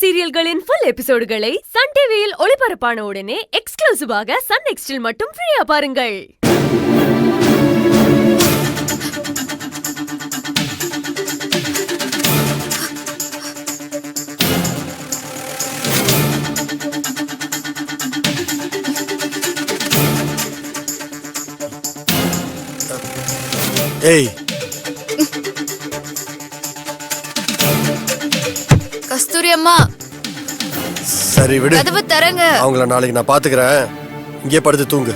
சீரியல்களின் full எபிசோடுகளை Sun டிவியில் ஒளிபரப்பான உடனே எக்ஸ்க்ளூசிவாக சன் நெக்ஸ்டில் மட்டும் ஃப்ரீயா பாருங்கள். ஏய் கஸ்தூரி அம்மா, சரி விடு, கதவு தரங்க. அவங்கள நாளைக்கு நான் பாத்துக்கிறேன். இங்கே படுத்து தூங்கு.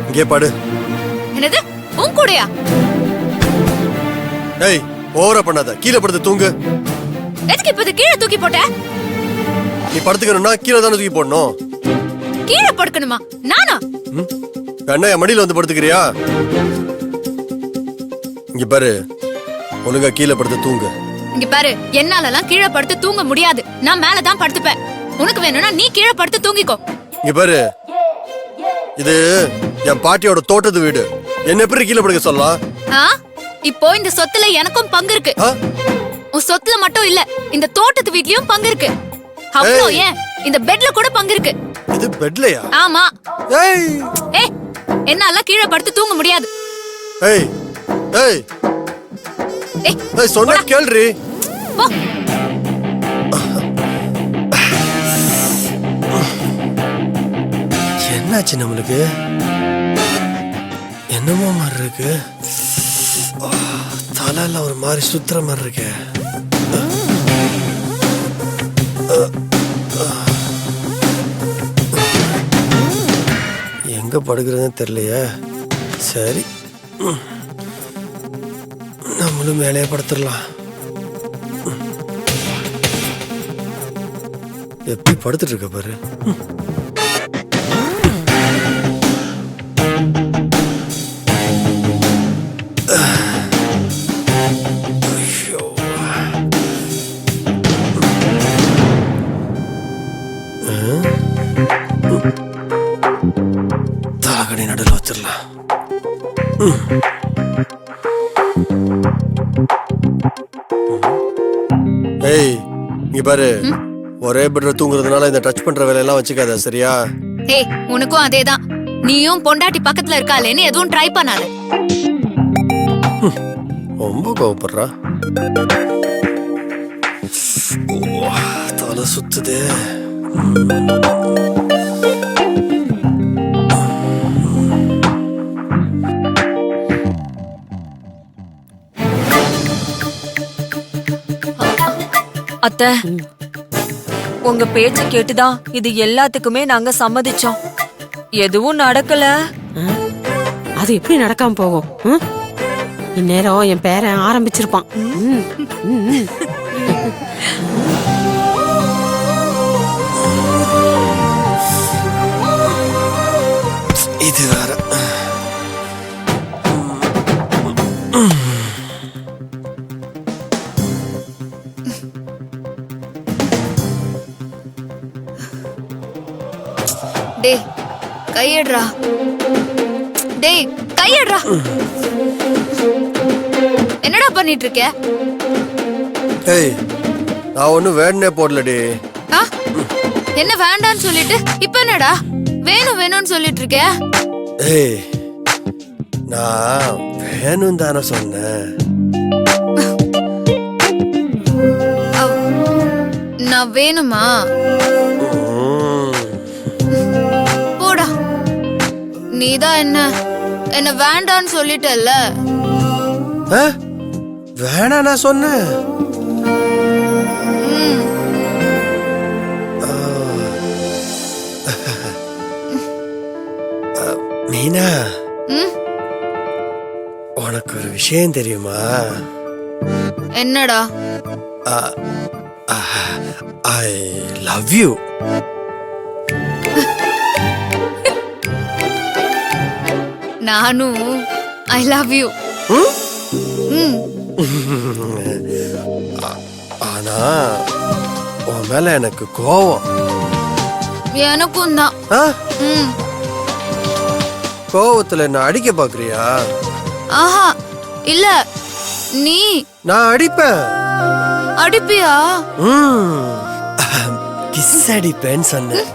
இங்கே படு. என்னது உன் கூடயா? ஏய் ஓவரா பண்ணாத, கீழே படுத்து தூங்கு. எதுக்கு இப்ப கீழே தூக்கி போட்ட? நீ படுத்துக்கணும்னா கீழே தானே தூக்கி போடணும். கீழே படுக்கணுமா? நானா? வேணா என் மடியில வந்து படுத்துக்கிறியா? இங்க பாரு, ஒழுங்கா கீழே படுத்து தூங்கு. இங்க பாரு, என்னாலலாம் கீழே படுத்து தூங்க முடியாது. நான் மேலதான் படுத்துப்பேன். உனக்கு வேணும்னா நீ கீழே படுத்து தூங்கிக்கோ. இங்க பாரு, இது என் பாட்டியோட தோட்டத்து வீடு. என்ன எப்படி கீழே படுக்க சொல்லலாம்? இப்போ இந்த சொத்துல எனக்கும் பங்கு இருக்கு. உன் சொத்துல மட்டும் இல்ல, இந்த தோட்டத்து வீட்லயும் பங்கு இருக்கு. அப்புறம் ஏன் இந்த பெட்ல கூட பங்கு இருக்கு. இது பெட்லயா? ஆமா. ஏய் ஏய், என்னால கீழே படுத்து தூங்க முடியாது. ஏய் ஏய் ஏய் சொன்னா கேளுடி. போ. என்னாச்சு நம்மளுக்கு? என்னமோ மாதிரி இருக்கு. தலையில ஒரு மாதிரி சுத்துற மாதிரி இருக்கு. எங்க படுக்கிறதுன்னு தெரியலையே. சரி, நம்மளும் மேலே படுத்துடலாம். எப்படி படுத்துட்டு இருக்க பாரு. தாகடி நடுவில் வச்சிடலாம். ஏய் இங்க பாரு, ஒரே பெட்ல தூங்குறதுனால இந்த டச் பண்ற வேலையெல்லாம் வச்சுக்காத, சரியா? ஏய், உனக்கும் அதேதான். நீயும் பொண்டாட்டி பக்கத்துல இருக்காளேன்னு எதுவும் ட்ரை பண்ணாத. ரொம்ப கோவப்படுறா. தலை சுத்துதே. அத்தை, உங்க பேச்ச கேட்டுதான் இது எல்லாத்துக்குமே நாங்க சம்மதிச்சோம். எதுவும் நடக்கல. அது எப்படி நடக்காம போகும்? இந்நேரம் என் பேரன் ஆரம்பிச்சிருப்பான். இது வேற. டேய் கையடுறா. டேய் கையடுறா. என்னடா பண்ணிட்டு இருக்க? ஏய் நான் ஒன்னும் வேணே போடலடி. என்ன வேண்டான்னு சொல்லிட்டு இப்ப என்னடா வேணும் வேணும்னு சொல்லிட்டு இருக்க? ஏய் நான் வேணும் தானே சொன்னேன். நான் வேணுமா? போடா, நீதான் என்ன வேண்டான்னு சொல்லிட்டல்ல. வேணா நான் சொன்னேன். மீனா, உனக்கு ஒரு விஷயம் தெரியுமா? என்னடா? I love you. நானும் ஐ லவ் யூ. ஆனா உன் மேல எனக்கு கோவம். எனக்கும் தான். கோவத்துல என்ன அடிக்க பாக்குறியா? ஆஹா இல்ல, நீ. நான் அடிப்பேன். அடிப்பியா? கிஸ் அடிப்பேன்னு சொன்னேன்.